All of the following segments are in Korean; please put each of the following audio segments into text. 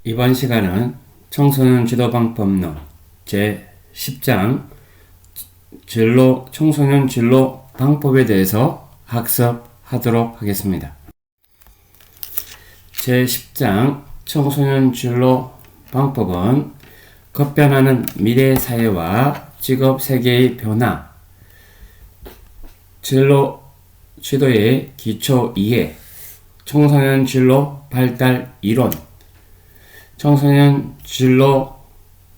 이번 시간은 청소년 지도방법론 제10장 청소년 진로 방법에 대해서 학습하도록 하겠습니다. 제10장 청소년 진로 방법은 급변하는 미래 사회와 직업 세계의 변화, 진로 지도의 기초 이해, 청소년 진로 발달 이론, 청소년 진로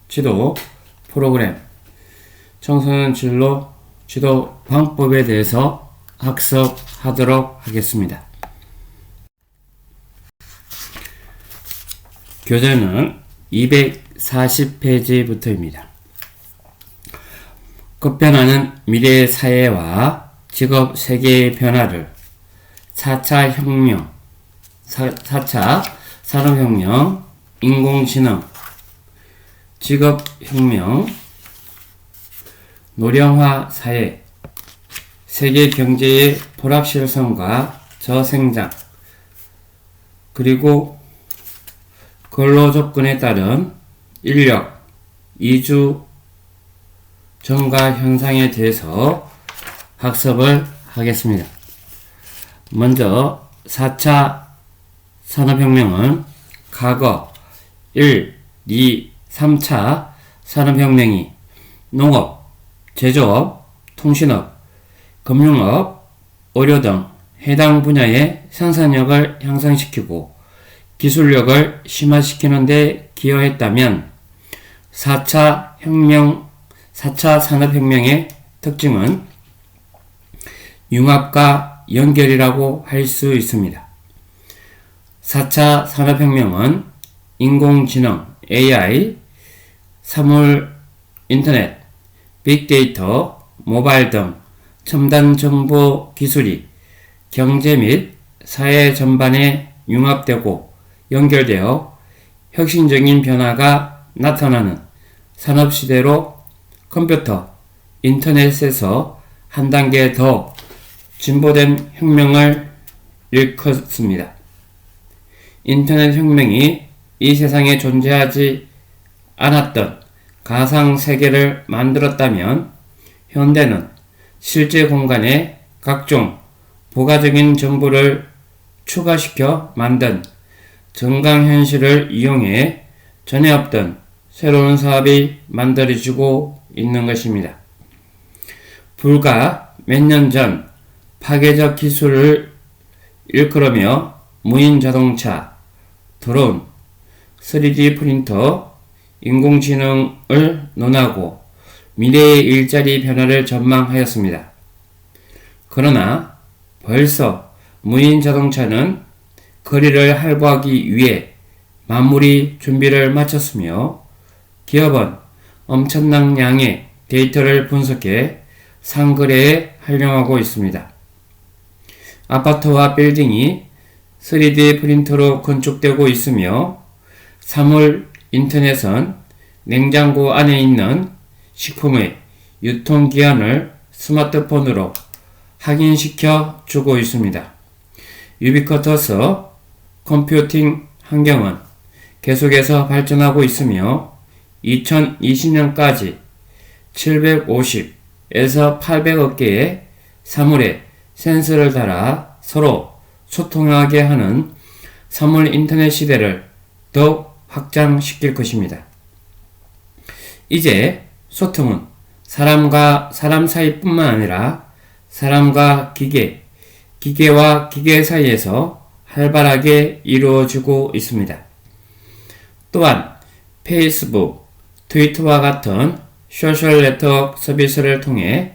지도 프로그램, 청소년 진로 지도 방법에 대해서 학습하도록 하겠습니다. 교재는 240페이지부터입니다. 급변하는 미래의 사회와 직업 세계의 변화를 4차 혁명, 4차 산업혁명, 인공지능, 직업혁명, 노령화 사회, 세계 경제의 불확실성과 저생장, 그리고 근로조건에 따른 인력, 이주 증가 현상에 대해서 학습을 하겠습니다. 먼저 4차 산업혁명은 과거 1, 2, 3차 산업혁명이 농업, 제조업, 통신업, 금융업, 의료 등 해당 분야의 생산력을 향상시키고 기술력을 심화시키는 데 기여했다면 4차 산업혁명의 특징은 융합과 연결이라고 할 수 있습니다. 4차 산업혁명은 인공지능, AI, 사물 인터넷, 빅데이터, 모바일 등 첨단 정보 기술이 경제 및 사회 전반에 융합되고 연결되어 혁신적인 변화가 나타나는 산업시대로 컴퓨터, 인터넷에서 한 단계 더 진보된 혁명을 일컫습니다. 인터넷 혁명이 이 세상에 존재하지 않았던 가상세계를 만들었다면 현대는 실제 공간에 각종 부가적인 정보를 추가시켜 만든 증강현실을 이용해 전에 없던 새로운 사업이 만들어지고 있는 것입니다. 불과 몇 년 전 파괴적 기술을 일컬으며 무인 자동차, 드론, 3D 프린터, 인공지능을 논하고 미래의 일자리 변화를 전망하였습니다. 그러나 벌써 무인 자동차는 거리를 할부하기 위해 마무리 준비를 마쳤으며 기업은 엄청난 양의 데이터를 분석해 상거래에 활용하고 있습니다. 아파트와 빌딩이 3D 프린터로 건축되고 있으며 사물 인터넷은 냉장고 안에 있는 식품의 유통기한을 스마트폰으로 확인시켜 주고 있습니다. 유비쿼터스 컴퓨팅 환경은 계속해서 발전하고 있으며 2020년까지 750에서 800억 개의 사물에 센서를 달아 서로 소통하게 하는 사물 인터넷 시대를 더욱 확장시킬 것입니다. 이제 소통은 사람과 사람 사이뿐만 아니라 사람과 기계, 기계와 기계 사이에서 활발하게 이루어지고 있습니다. 또한 페이스북, 트위터와 같은 소셜 네트워크 서비스를 통해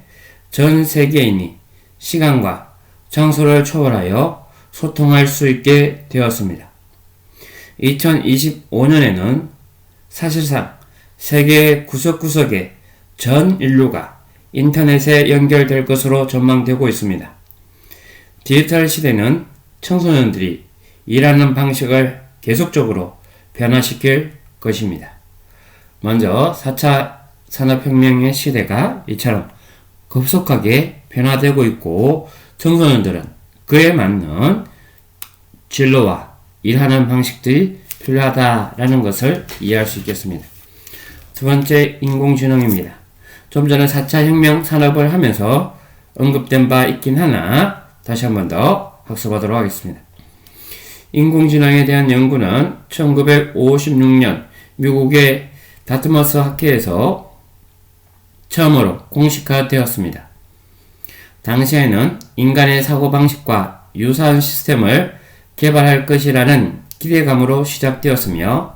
전 세계인이 시간과 장소를 초월하여 소통할 수 있게 되었습니다. 2025년에는 사실상 세계 구석구석의 전 인류가 인터넷에 연결될 것으로 전망되고 있습니다. 디지털 시대는 청소년들이 일하는 방식을 계속적으로 변화시킬 것입니다. 먼저 4차 산업혁명의 시대가 이처럼 급속하게 변화되고 있고 청소년들은 그에 맞는 진로와 일하는 방식들이 필요하다라는 것을 이해할 수 있겠습니다. 두 번째, 인공지능입니다. 좀 전에 4차 혁명 산업을 하면서 언급된 바 있긴 하나 다시 한 번 더 학습하도록 하겠습니다. 인공지능에 대한 연구는 1956년 미국의 다트머스 학회에서 처음으로 공식화되었습니다. 당시에는 인간의 사고방식과 유사한 시스템을 개발할 것이라는 기대감으로 시작되었으며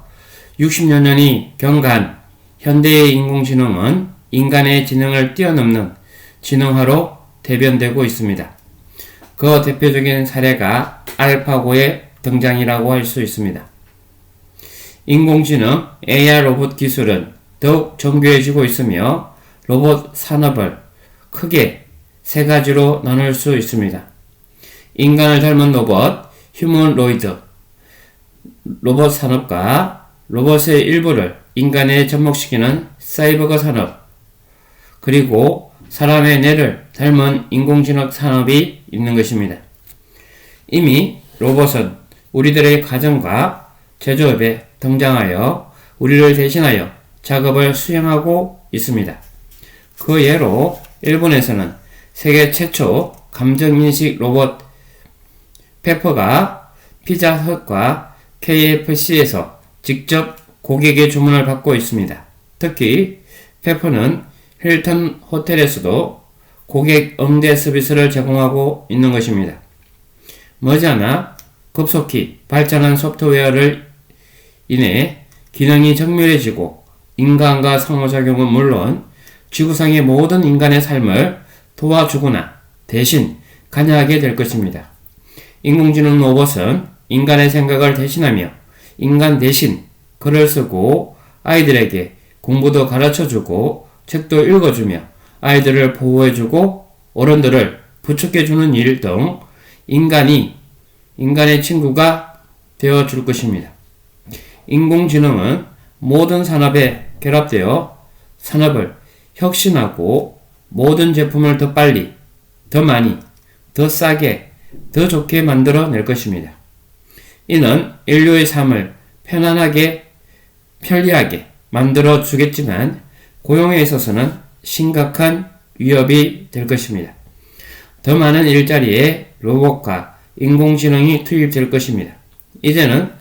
60여 년이 경과한 현대의 인공지능은 인간의 지능을 뛰어넘는 지능화로 대변되고 있습니다. 그 대표적인 사례가 알파고의 등장이라고 할 수 있습니다. 인공지능 AR 로봇 기술은 더욱 정교해지고 있으며 로봇 산업을 크게 세 가지로 나눌 수 있습니다. 인간을 닮은 로봇, 휴머노이드, 로봇 산업과 로봇의 일부를 인간에 접목시키는 사이버거 산업, 그리고 사람의 뇌를 닮은 인공지능 산업이 있는 것입니다. 이미 로봇은 우리들의 가정과 제조업에 등장하여 우리를 대신하여 작업을 수행하고 있습니다. 그 예로 일본에서는 세계 최초 감정인식 로봇 페퍼가 피자헛과 KFC에서 직접 고객의 주문을 받고 있습니다. 특히 페퍼는 힐튼 호텔에서도 고객 응대 서비스를 제공하고 있는 것입니다. 머지않아 급속히 발전한 소프트웨어를 인해 기능이 정밀해지고 인간과 상호작용은 물론 지구상의 모든 인간의 삶을 도와주거나 대신 관여하게 될 것입니다. 인공지능 로봇은 인간의 생각을 대신하며 인간 대신 글을 쓰고 아이들에게 공부도 가르쳐주고 책도 읽어주며 아이들을 보호해주고 어른들을 부축해주는 일 등 인간의 친구가 되어줄 것입니다. 인공지능은 모든 산업에 결합되어 산업을 혁신하고 모든 제품을 더 빨리, 더 많이, 더 싸게, 더 좋게 만들어낼 것입니다. 이는 인류의 삶을 편안하게, 편리하게 만들어 주겠지만 고용에 있어서는 심각한 위협이 될 것입니다. 더 많은 일자리에 로봇과 인공지능이 투입될 것입니다. 이제는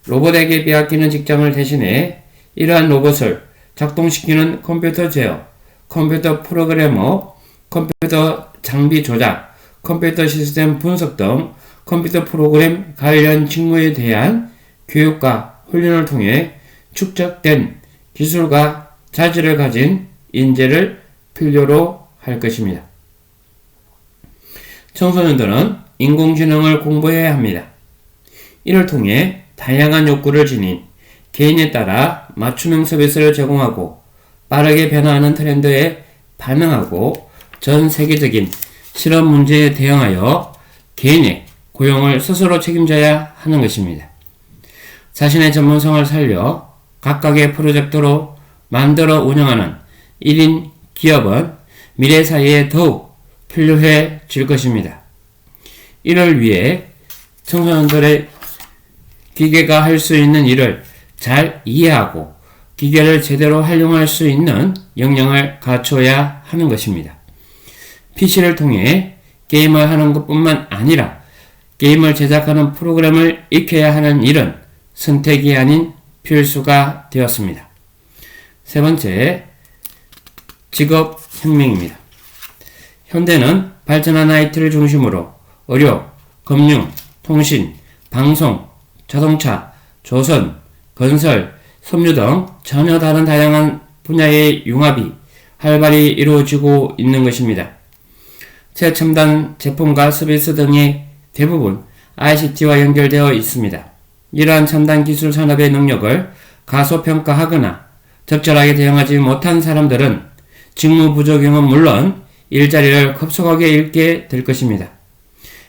로봇에게 빼앗기는 직장을 대신해 이러한 로봇을 작동시키는 컴퓨터 제어, 컴퓨터 프로그래머, 컴퓨터 장비 조작, 컴퓨터 시스템 분석 등 컴퓨터 프로그램 관련 직무에 대한 교육과 훈련을 통해 축적된 기술과 자질을 가진 인재를 필요로 할 것입니다. 청소년들은 인공지능을 공부해야 합니다. 이를 통해 다양한 욕구를 지닌 개인에 따라 맞춤형 서비스를 제공하고 빠르게 변화하는 트렌드에 반응하고 전 세계적인 실업 문제에 대응하여 개인의 고용을 스스로 책임져야 하는 것입니다. 자신의 전문성을 살려 각각의 프로젝트로 만들어 운영하는 1인 기업은 미래 사회에 더욱 필요해질 것입니다. 이를 위해 청소년들의 기계가 할 수 있는 일을 잘 이해하고 기계를 제대로 활용할 수 있는 역량을 갖춰야 하는 것입니다. PC를 통해 게임을 하는 것뿐만 아니라 게임을 제작하는 프로그램을 익혀야 하는 일은 선택이 아닌 필수가 되었습니다. 세 번째, 직업혁명입니다. 현대는 발전한 IT를 중심으로 의료, 금융, 통신, 방송, 자동차, 조선, 건설, 섬유 등 전혀 다른 다양한 분야의 융합이 활발히 이루어지고 있는 것입니다. 최첨단 제품과 서비스 등의 대부분 ICT와 연결되어 있습니다. 이러한 첨단 기술 산업의 능력을 가소평가하거나 적절하게 대응하지 못한 사람들은 직무 부족임은 물론 일자리를 급속하게 잃게 될 것입니다.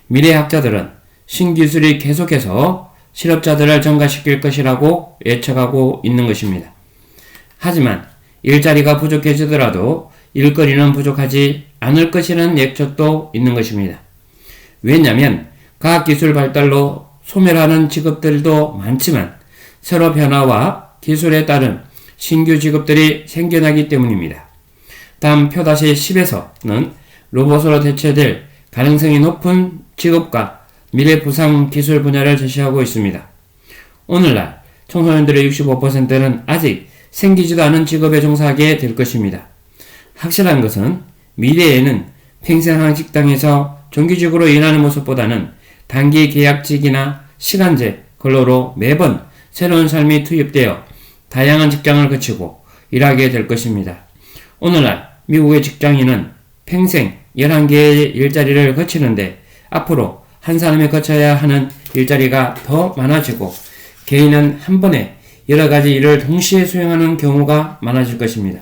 미래학자들은 신기술이 계속해서 실업자들을 증가시킬 것이라고 예측하고 있는 것입니다. 하지만 일자리가 부족해지더라도 일거리는 부족하지 않을 것이라는 예측도 있는 것입니다. 왜냐하면 과학기술 발달로 소멸하는 직업들도 많지만 새로 변화와 기술에 따른 신규 직업들이 생겨나기 때문입니다. 다음 표 10에서는 로봇으로 대체될 가능성이 높은 직업과 미래 부상 기술 분야를 제시하고 있습니다. 오늘날 청소년들의 65%는 아직 생기지도 않은 직업에 종사하게 될 것입니다. 확실한 것은 미래에는 평생 한 직장에서 정규직으로 일하는 모습보다는 단기 계약직이나 시간제 근로로 매번 새로운 삶이 투입되어 다양한 직장을 거치고 일하게 될 것입니다. 오늘날 미국의 직장인은 평생 11개의 일자리를 거치는데 앞으로 한 사람이 거쳐야 하는 일자리가 더 많아지고 개인은 한 번에 여러 가지 일을 동시에 수행하는 경우가 많아질 것입니다.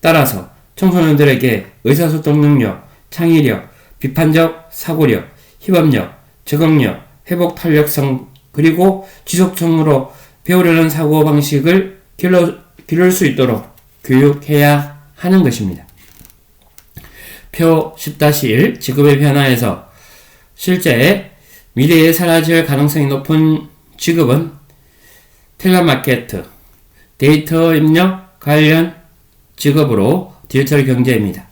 따라서 청소년들에게 의사소통 능력, 창의력, 비판적 사고력, 협업력, 적응력, 회복 탄력성, 그리고 지속적으로 배우려는 사고방식을 기를 수 있도록 교육해야 하는 것입니다. 표 10-1 직업의 변화에서 실제 미래에 사라질 가능성이 높은 직업은 텔레마케터, 데이터 입력 관련 직업으로 디지털 경제입니다.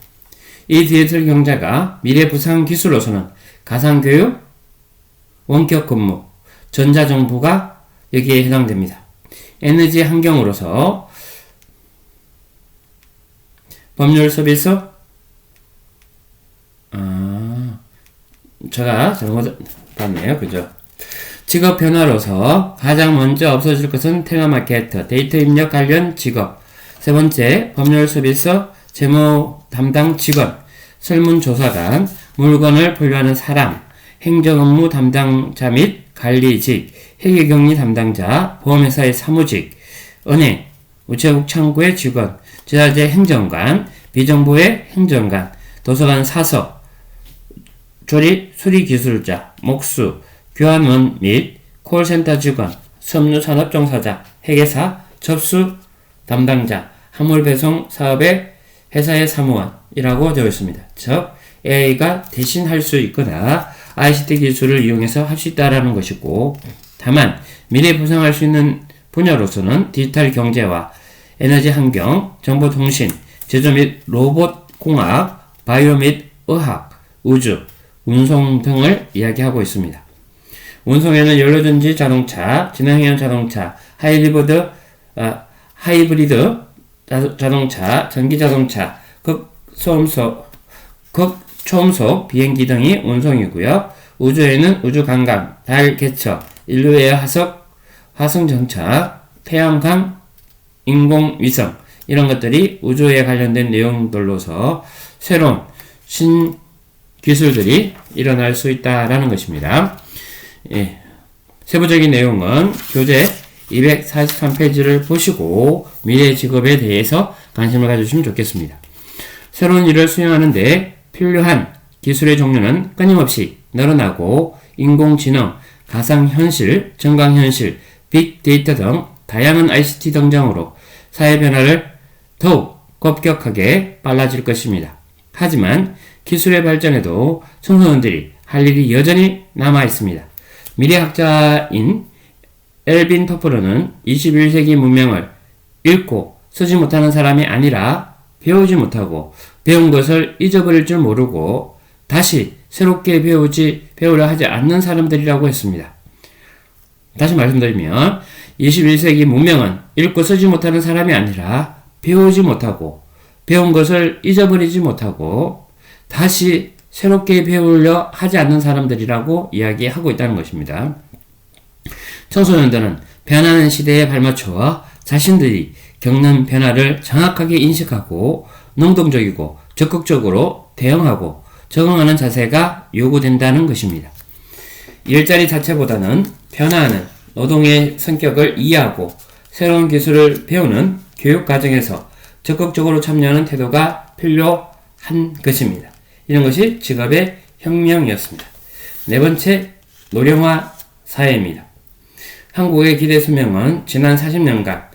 이 디지털 경제가 미래 부상 기술로서는 가상교육, 원격 근무, 전자정부가 여기에 해당됩니다. 에너지 환경으로서 법률 서비스, 제가 잘못 봤네요. 그죠? 직업 변화로서 가장 먼저 없어질 것은 텔레마케터, 데이터 입력 관련 직업. 세 번째, 법률 서비스, 재무 담당 직원, 설문조사관, 물건을 분류하는 사람, 행정업무 담당자 및 관리직, 회계격리 담당자, 보험회사의 사무직, 은행, 우체국 창구의 직원, 제자재 행정관, 비정부의 행정관, 도서관 사서, 조립 수리기술자, 목수, 교환원 및 콜센터 직원, 섬유산업 종사자, 회계사, 접수 담당자, 화물배송 사업의 회사의 사무원이라고 되어 있습니다. 즉, AI가 대신 할 수 있거나 ICT 기술을 이용해서 할 수 있다라는 것이고, 다만 미래 부상할 수 있는 분야로서는 디지털 경제와 에너지 환경, 정보통신, 제조 및 로봇 공학, 바이오 및 의학, 우주, 운송 등을 이야기하고 있습니다. 운송에는 연료전지 자동차, 진행형 자동차, 하이브리드 자동차, 전기자동차, 극초음속 비행기 등이 운송이고요. 우주에는 우주관광, 달 개척, 인류의 화성 정착, 태양광, 인공위성 이런 것들이 우주에 관련된 내용들로서 새로운 신기술들이 일어날 수 있다라는 것입니다. 예. 세부적인 내용은 교재 243페이지를 보시고 미래 직업에 대해서 관심을 가지시면 좋겠습니다. 새로운 일을 수행하는 데 필요한 기술의 종류는 끊임없이 늘어나고 인공지능, 가상현실, 증강현실, 빅데이터 등 다양한 ICT 등장으로 사회 변화를 더욱 급격하게 빨라질 것입니다. 하지만 기술의 발전에도 청소년들이 할 일이 여전히 남아 있습니다. 미래학자인 엘빈 토플러는 21세기 문명을 읽고 쓰지 못하는 사람이 아니라 배우지 못하고 배운 것을 잊어버릴 줄 모르고 다시 새롭게 배우려 하지 않는 사람들이라고 했습니다. 다시 말씀드리면 21세기 문명은 읽고 쓰지 못하는 사람이 아니라 배우지 못하고 배운 것을 잊어버리지 못하고 다시 새롭게 배우려 하지 않는 사람들이라고 이야기하고 있다는 것입니다. 청소년들은 변하는 시대에 발맞춰 자신들이 겪는 변화를 정확하게 인식하고 능동적이고 적극적으로 대응하고 적응하는 자세가 요구된다는 것입니다. 일자리 자체보다는 변화하는 노동의 성격을 이해하고 새로운 기술을 배우는 교육 과정에서 적극적으로 참여하는 태도가 필요한 것입니다. 이런 것이 직업의 혁명이었습니다. 네 번째, 노령화 사회입니다. 한국의 기대 수명은 지난 40년간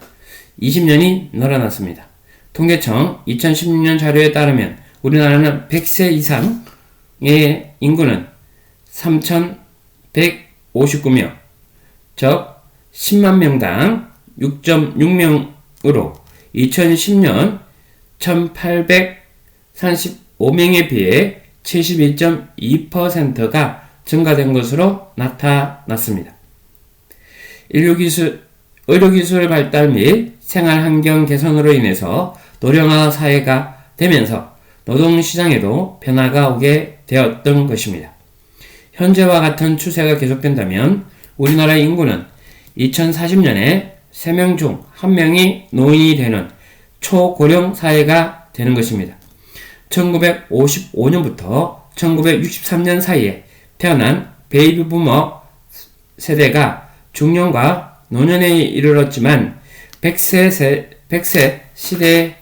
20년이 늘어났습니다. 통계청 2016년 자료에 따르면 우리나라는 100세 이상의 인구는 3,159명, 즉 10만 명당 6.6명으로 2010년 1835명에 비해 72.2%가 증가된 것으로 나타났습니다. 의료기술 발달 및 생활환경 개선으로 인해서 노령화 사회가 되면서 노동시장에도 변화가 오게 되었던 것입니다. 현재와 같은 추세가 계속된다면 우리나라 인구는 2040년에 3명 중 1명이 노인이 되는 초고령 사회가 되는 것입니다. 1955년부터 1963년 사이에 태어난 베이비 부머 세대가 중년과 노년에 이르렀지만 100세 시대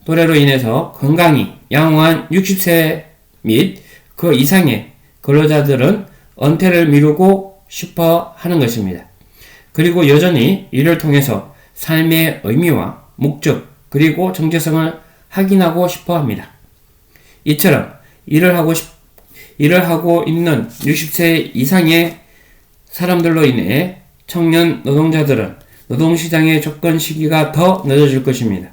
도래로 인해서 건강이 양호한 60세 및 그 이상의 근로자들은 은퇴를 미루고 싶어 하는 것입니다. 그리고 여전히 이를 통해서 삶의 의미와 목적 그리고 정체성을 확인하고 싶어 합니다. 이처럼 일을 하고 있는 60세 이상의 사람들로 인해 청년 노동자들은 노동시장의 접근 시기가 더 늦어질 것입니다.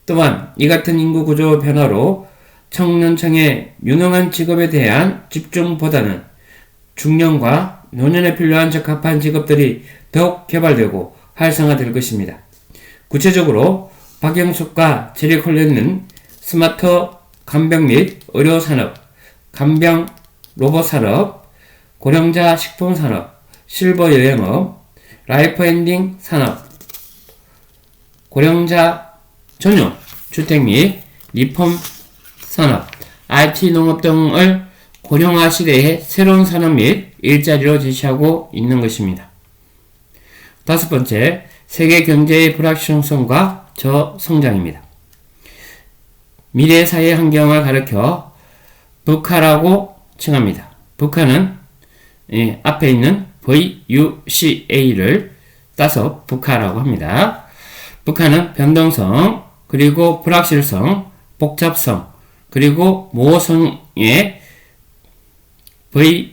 또한 이 같은 인구 구조 변화로 청년층의 유능한 직업에 대한 집중보다는 중년과 노년에 필요한 적합한 직업들이 더욱 개발되고 활성화될 것입니다. 구체적으로 박영숙과 제리 콜린은 스마트 간병 및 의료산업, 간병 로봇산업, 고령자 식품산업, 실버 여행업, 라이프 엔딩 산업, 고령자 전용 주택 및 리폼 산업, IT 농업 등을 고령화 시대의 새로운 산업 및 일자리로 제시하고 있는 것입니다. 다섯 번째, 세계 경제의 불확실성과 저성장입니다. 미래 사회 환경을 가리켜 VUCA라고 칭합니다. VUCA는 앞에 있는 VUCA를 따서 VUCA라고 합니다. VUCA는 변동성, 그리고 불확실성, 복잡성, 그리고 모호성의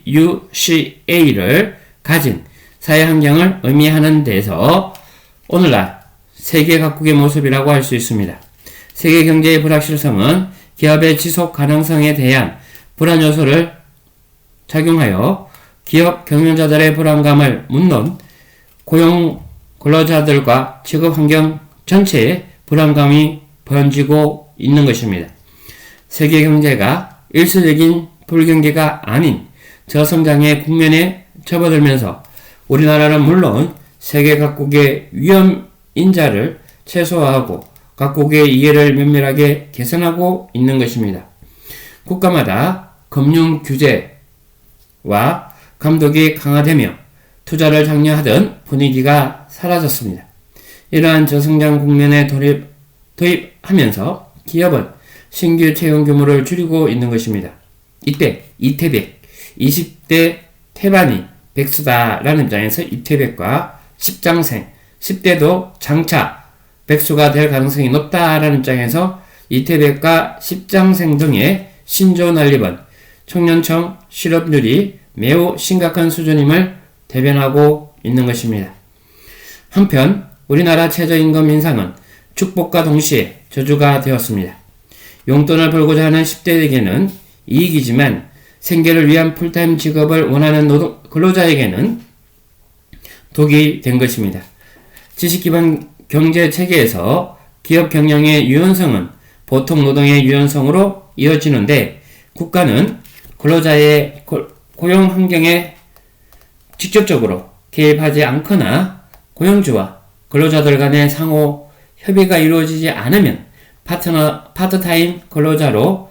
VUCA를 가진 사회 환경을 의미하는 데서 오늘날 세계 각국의 모습이라고 할 수 있습니다. 세계 경제의 불확실성은 기업의 지속 가능성에 대한 불안 요소를 작용하여 기업 경영자들의 불안감을 묻는 고용 근로자들과 직업 환경 전체에 불안감이 번지고 있는 것입니다. 세계 경제가 일시적인 불경기가 아닌 저성장의 국면에 접어들면서 우리나라는 물론 세계 각국의 위험 인자를 최소화하고 각국의 이해를 면밀하게 개선하고 있는 것입니다. 국가마다 금융 규제와 감독이 강화되며 투자를 장려하던 분위기가 사라졌습니다. 이러한 저성장 국면에 도입하면서 기업은 신규 채용 규모를 줄이고 있는 것입니다. 이때 이태백, 20대 태반이 백수다라는 입장에서 이태백과 10장생, 10대도 장차 백수가 될 가능성이 높다라는 입장에서 이태백과 10장생 등의 신조 난립은 청년층 실업률이 매우 심각한 수준임을 대변하고 있는 것입니다. 한편 우리나라 최저임금 인상은 축복과 동시에 저주가 되었습니다. 용돈을 벌고자 하는 10대에게는 이익이지만 생계를 위한 풀타임 직업을 원하는 근로자에게는 독이 된 것입니다. 지식기반 경제 체계에서 기업 경영의 유연성은 보통 노동의 유연성으로 이어지는데 국가는 근로자의 고용 환경에 직접적으로 개입하지 않거나 고용주와 근로자들 간의 상호 협의가 이루어지지 않으면 파트타임 근로자로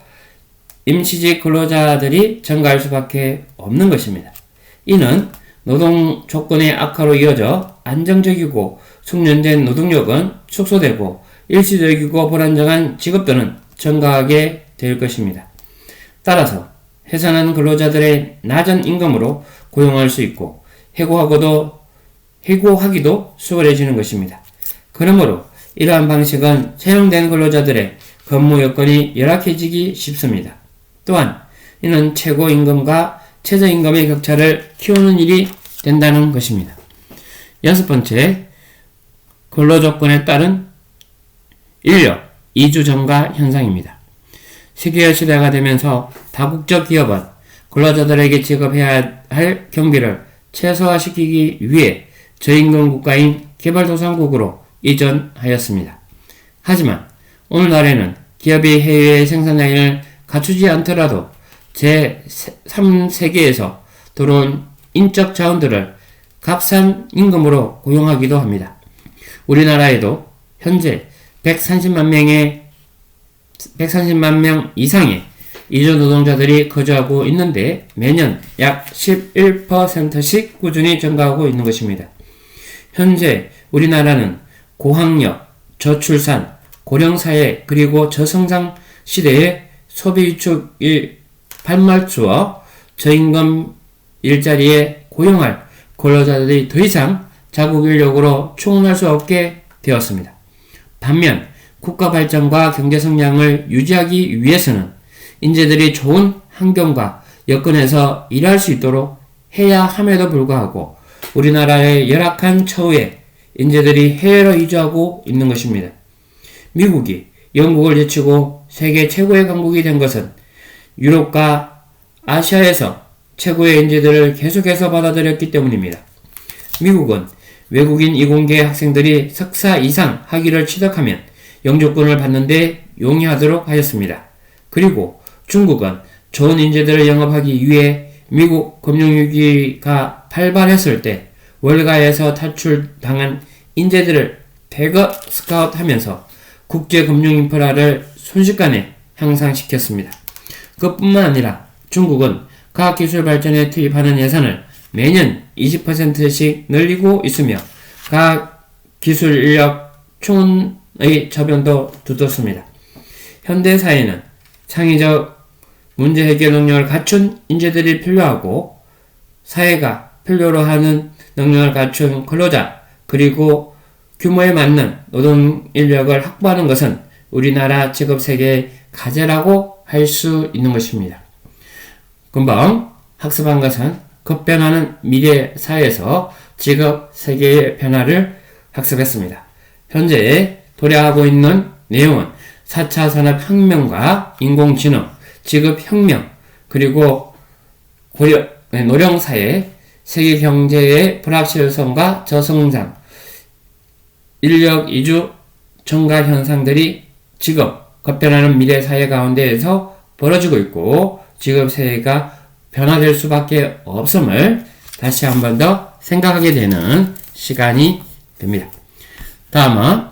임시직 근로자들이 증가할 수밖에 없는 것입니다. 이는 노동 조건의 악화로 이어져 안정적이고 숙련된 노동력은 축소되고 일시적이고 불안정한 직업들은 증가하게 될 것입니다. 따라서 회사는 근로자들의 낮은 임금으로 고용할 수 있고 해고하기도 수월해지는 것입니다. 그러므로 이러한 방식은 채용된 근로자들의 근무 여건이 열악해지기 쉽습니다. 또한 이는 최고임금과 최저임금의 격차를 키우는 일이 된다는 것입니다. 여섯 번째, 근로 조건에 따른 인력 이주 증가 현상입니다. 세계화 시대가 되면서 다국적 기업은 근로자들에게 지급해야 할 경비를 최소화시키기 위해 저임금 국가인 개발도상국으로 이전하였습니다. 하지만 오늘날에는 기업이 해외 생산 라인을 갖추지 않더라도 제3세계에서 들어온 인적 자원들을 값싼 임금으로 고용하기도 합니다. 우리나라에도 현재 130만 명 이상의 이주 노동자들이 거주하고 있는데 매년 약 11%씩 꾸준히 증가하고 있는 것입니다. 현재 우리나라는 고학력, 저출산, 고령사회 그리고 저성장 시대의 소비 위축이 발맞추어 저임금 일자리에 고용할 근로자들이 더 이상 자국 인력으로 충원할 수 없게 되었습니다. 반면 국가 발전과 경제 성장을 유지하기 위해서는 인재들이 좋은 환경과 여건에서 일할 수 있도록 해야 함에도 불구하고 우리나라의 열악한 처우에 인재들이 해외로 이주하고 있는 것입니다. 미국이 영국을 제치고 세계 최고의 강국이 된 것은 유럽과 아시아에서 최고의 인재들을 계속해서 받아들였기 때문입니다. 미국은 외국인 이공계 학생들이 석사 이상 학위를 취득하면 영주권을 받는데 용이하도록 하였습니다. 그리고 중국은 좋은 인재들을 영업하기 위해 미국 금융위기가 발발했을 때 월가에서 탈출당한 인재들을 대거 스카웃하면서 국제금융 인프라를 순식간에 향상시켰습니다. 그뿐만 아니라 중국은 과학기술 발전에 투입하는 예산을 매년 20%씩 늘리고 있으며 과학기술 인력 충원의 저변도 두텁습니다. 현대사회는 창의적 문제 해결 능력을 갖춘 인재들이 필요하고 사회가 필요로 하는 능력을 갖춘 근로자 그리고 규모에 맞는 노동 인력을 확보하는 것은 우리나라 직업세계의 과제라고 할 수 있는 것입니다. 금방 학습한 것은 급변하는 미래 사회에서 직업 세계의 변화를 학습했습니다. 현재 도래하고 있는 내용은 4차 산업혁명과 인공지능, 직업혁명, 그리고 노령사회, 세계 경제의 불확실성과 저성장, 인력 이주 증가 현상들이 지금 급변하는 미래 사회 가운데에서 벌어지고 있고 직업 세계가 변화될 수밖에 없음을 다시 한 번 더 생각하게 되는 시간이 됩니다. 다음은